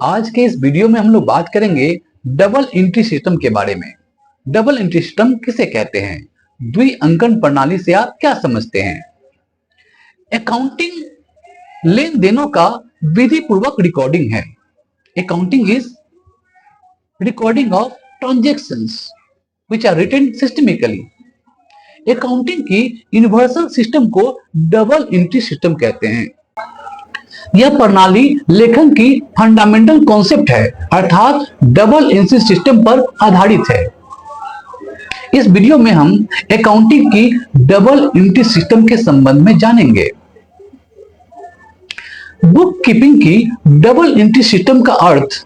आज के इस वीडियो में हम लोग बात करेंगे डबल एंट्री सिस्टम के बारे में। डबल एंट्री सिस्टम किसे कहते हैं? द्विअंकन प्रणाली से आप क्या समझते हैं? अकाउंटिंग लेन देनों का विधि पूर्वक रिकॉर्डिंग है। Accounting is recording of transactions which are written systemically. Accounting की यूनिवर्सल सिस्टम को डबल एंट्री सिस्टम कहते हैं। यह प्रणाली लेखन की फंडामेंटल कॉन्सेप्ट है, अर्थात डबल एंट्री सिस्टम पर आधारित है। इस वीडियो में हम अकाउंटिंग की डबल एंट्री सिस्टम के संबंध में जानेंगे। बुक कीपिंग की डबल एंट्री सिस्टम का अर्थ।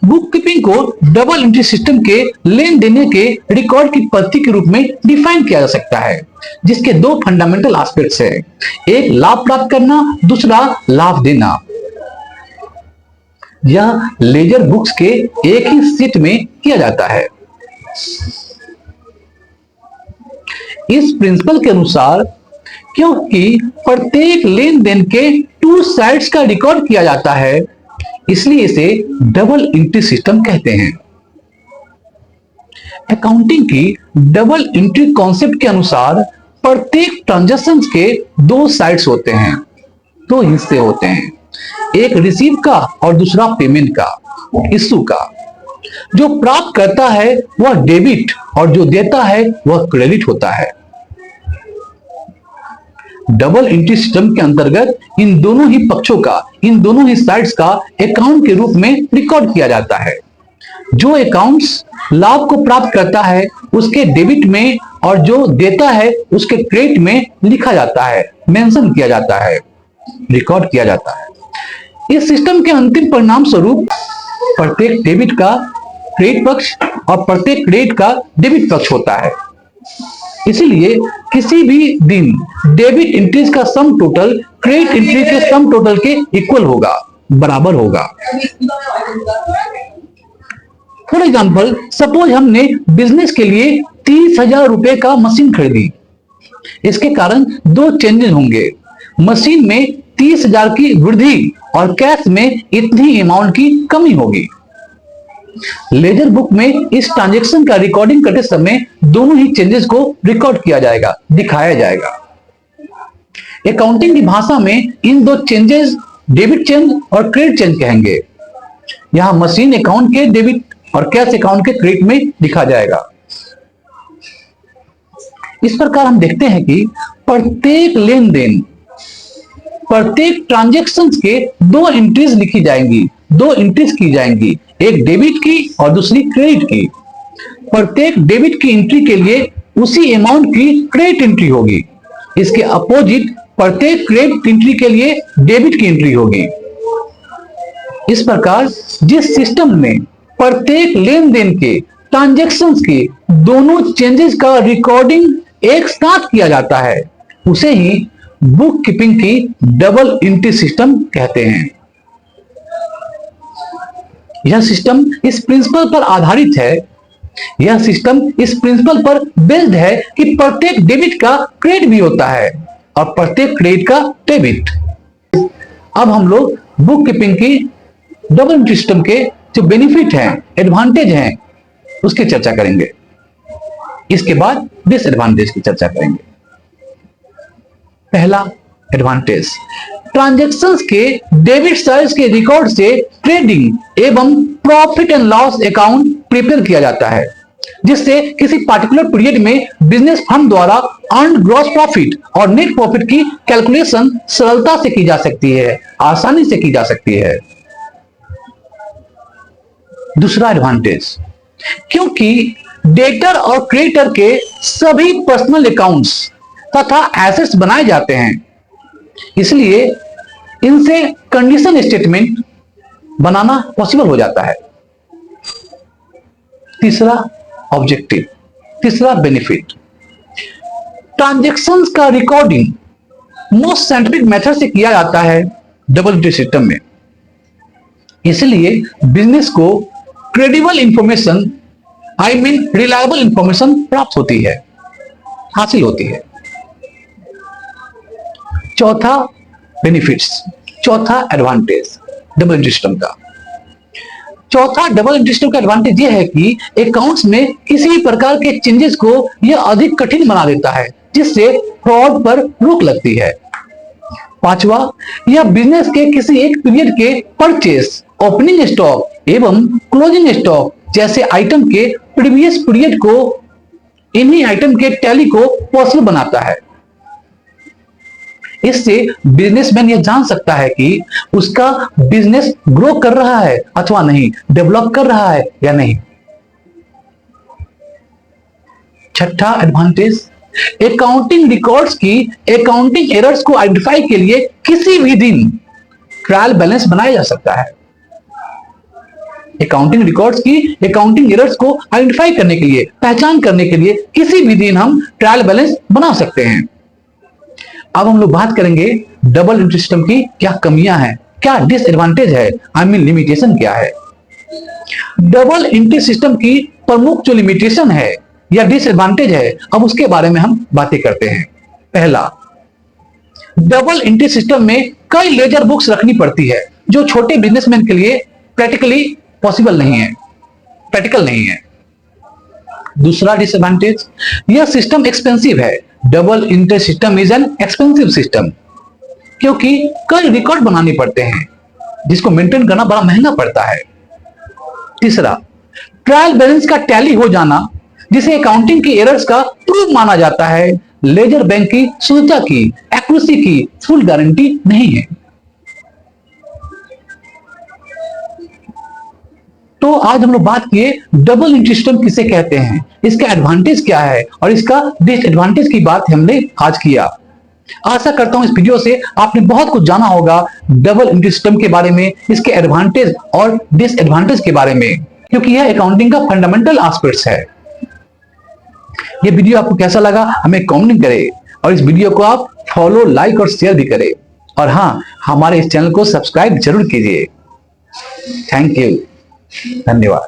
बुक कीपिंग को डबल एंट्री सिस्टम के लेन देने के रिकॉर्ड की पद्धति के रूप में डिफाइन किया जा सकता है, जिसके दो फंडामेंटल एस्पेक्ट्स हैं, एक लाभ प्राप्त करना, दूसरा लाभ देना। यह लेजर बुक्स के एक ही सेट में किया जाता है। इस प्रिंसिपल के अनुसार, क्योंकि प्रत्येक लेन देन के टू साइड्स का रिकॉर्ड किया जाता है, इसलिए इसे डबल एंट्री सिस्टम कहते हैं। अकाउंटिंग की डबल एंट्री कॉन्सेप्ट के अनुसार प्रत्येक ट्रांजैक्शन के दो साइड्स होते हैं, दो हिस्से होते हैं, एक रिसीव का और दूसरा पेमेंट का, इश्यू का। जो प्राप्त करता है वह डेबिट और जो देता है वह क्रेडिट होता है। डबल एंट्री सिस्टम के अंतर्गत इन दोनों ही पक्षों का, इन दोनों ही साइड्स का अकाउंट के रूप में रिकॉर्ड किया जाता है। जो अकाउंट्स लाभ को प्राप्त करता है उसके डेबिट में और जो देता है उसके क्रेडिट में लिखा जाता है, मेंशन किया जाता है, रिकॉर्ड किया जाता है। इस सिस्टम के अंतिम परिणाम स्वरूप प्रत्येक डेबिट का क्रेडिट पक्ष और प्रत्येक क्रेडिट का डेबिट पक्ष होता है। इसीलिए किसी भी दिन डेबिट एंट्रीज का सम टोटल क्रेडिट एंट्री के सम टोटल के इक्वल होगा, बराबर होगा। फॉर एग्जाम्पल, सपोज हमने बिजनेस के लिए 30,000 रुपए का मशीन खरीदी। इसके कारण दो चेंजेस होंगे, मशीन में 30,000 की वृद्धि और कैश में इतनी अमाउंट की कमी होगी। लेजर बुक में इस ट्रांजैक्शन का रिकॉर्डिंग करते समय दोनों ही चेंजेस को रिकॉर्ड किया जाएगा, दिखाया जाएगा। अकाउंटिंग की भाषा में इन दो चेंजेस डेबिट चेंज और क्रेडिट चेंज कहेंगे। यहां मशीन अकाउंट के डेबिट और कैश अकाउंट के क्रेडिट में लिखा जाएगा। इस प्रकार हम देखते हैं कि प्रत्येक लेन देन, प्रत्येक ट्रांजैक्शन के दो एंट्रीज लिखी जाएंगी, दो एंट्रीज की जाएंगी, एक डेबिट की और दूसरी क्रेडिट की। प्रत्येक डेबिट की एंट्री के लिए उसी अमाउंट की क्रेडिट एंट्री होगी। इसके अपोजिट प्रत्येक क्रेडिट एंट्री के लिए डेबिट की एंट्री होगी। इस प्रकार जिस सिस्टम में प्रत्येक लेन देन के ट्रांजैक्शंस के दोनों चेंजेस का रिकॉर्डिंग एक साथ किया जाता है, उसे ही बुक कीपिंग की डबल एंट्री सिस्टम कहते हैं। यह सिस्टम इस प्रिंसिपल पर आधारित है, यह सिस्टम इस प्रिंसिपल पर बेस्ड है कि प्रत्येक डेबिट का क्रेडिट भी होता है और प्रत्येक क्रेडिट का डेबिट। अब हम लोग बुक कीपिंग की डबल एंट्री सिस्टम के जो बेनिफिट हैं, एडवांटेज हैं, उसकी चर्चा करेंगे। इसके बाद डिसएडवांटेज की चर्चा करेंगे। पहला एडवांटेज, ट्रांजैक्शंस के डेबिट साइड के रिकॉर्ड से ट्रेडिंग एवं profit and loss account prepare किया जाता है, जिससे किसी पार्टिकुलर पीरियड में बिजनेस फर्म द्वारा अर्न ग्रॉस प्रॉफिट और नेट प्रॉफिट की कैलकुलेशन सरलता से की जा सकती है, आसानी से की जा सकती है। दूसरा एडवांटेज, क्योंकि डेटर और क्रेडिटर के सभी पर्सनल अकाउंट्स तथा एसेट्स बनाए जाते हैं, इसलिए इनसे कंडीशन स्टेटमेंट बनाना पॉसिबल हो जाता है। तीसरा ऑब्जेक्टिव, तीसरा बेनिफिट, ट्रांजैक्शंस का रिकॉर्डिंग मोस्ट साइंटिफिक मेथड से किया जाता है डबल एंट्री सिस्टम में। इसलिए बिजनेस को credible information, I mean reliable information प्राप्त होती है, हासिल होती है। चौथा बेनिफिट्स, चौथा एडवांटेज डबल एंट्री सिस्टम का, चौथा डबल इंट्री सिस्टम का एडवांटेज यह है कि अकाउंट्स में किसी भी प्रकार के चेंजेस को यह अधिक कठिन बना देता है, जिससे फ्रॉड पर रोक लगती है। पांचवा, यह बिजनेस के किसी एक पीरियड के परचेस, ओपनिंग स्टॉक एवं क्लोजिंग स्टॉक जैसे आइटम के प्रीवियस पीरियड को इन्हीं आइटम के टैली को पॉसिबल बनाता है। इससे बिजनेसमैन यह जान सकता है कि उसका बिजनेस ग्रो कर रहा है अथवा नहीं, डेवलप कर रहा है या नहीं। छठा एडवांटेज, अकाउंटिंग रिकॉर्ड्स की अकाउंटिंग एरर्स को आइडेंटिफाई के लिए किसी भी दिन ट्रायल बैलेंस बनाया जा सकता है। अकाउंटिंग रिकॉर्ड्स की अकाउंटिंग एरर्स को आइडेंटिफाई करने के लिए, पहचान करने के लिए किसी भी दिन हम ट्रायल बैलेंस बना सकते हैं। अब हम लोग बात करेंगे डबल इंट्री सिस्टम की क्या कमियां हैं, क्या डिसएडवांटेज है, आई मीन लिमिटेशन क्या है। डबल इंट्री सिस्टम की प्रमुख जो लिमिटेशन है या डिसएडवांटेज है, अब उसके बारे में हम बातें करते हैं। पहला, डबल इंट्री सिस्टम में कई लेजर बुक्स रखनी पड़ती है, जो छोटे बिजनेसमैन के लिए प्रैक्टिकली पॉसिबल नहीं है, प्रैक्टिकल नहीं है। दूसरा डिसएडवांटेज, यह सिस्टम एक्सपेंसिव है। Double entry system is an expensive system, क्योंकि कई रिकॉर्ड बनाने पड़ते हैं, जिसको मेंटेन करना बड़ा महंगा पड़ता है। तीसरा, ट्रायल बैलेंस का टैली हो जाना, जिसे अकाउंटिंग की एरर्स का प्रूफ माना जाता है, लेजर बैंक की शुद्धता की, एक्यूरेसी की फुल गारंटी नहीं है। तो आज हम लोग बात किए डबल इंट्री सिस्टम किसे कहते हैं, इसका एडवांटेज क्या है और इसका डिसएडवांटेज की बात हमने आज किया। आशा करता हूं इस वीडियो से आपने बहुत कुछ जाना होगा डबल इंट्री सिस्टम के बारे में, इसके एडवांटेज और डिसएडवांटेज के बारे में, क्योंकि यह अकाउंटिंग का फंडामेंटल एस्पेक्ट्स है। यह वीडियो आपको कैसा लगा हमें कमेंट करें और इस वीडियो को आप फॉलो, लाइक और शेयर भी करें। और हाँ, हमारे इस चैनल को सब्सक्राइब जरूर कीजिए। थैंक यू, धन्यवाद।